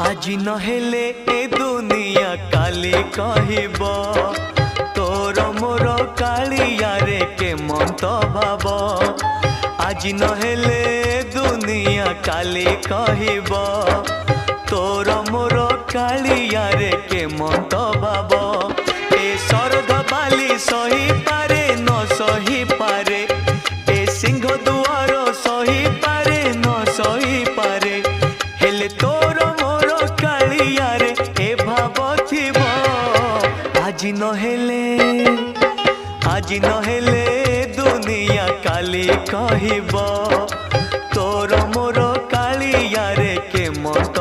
আজি नहेले ए दुनिया काली कहिब तोर मोर कालिया रे के मंत भाव। আজি नहेले दुनिया काली कहिब तोर मोर कालिया रे के मंत भाव। ए शरद बाली सही पारे न सही पारे ए सिंह दुआर सही पारे न सही पारे हेले तोर मोर कालिया रे ए भाव थिब। আজি नहेले दुनिया काली कहिब तोर मोर कालिया रे के मत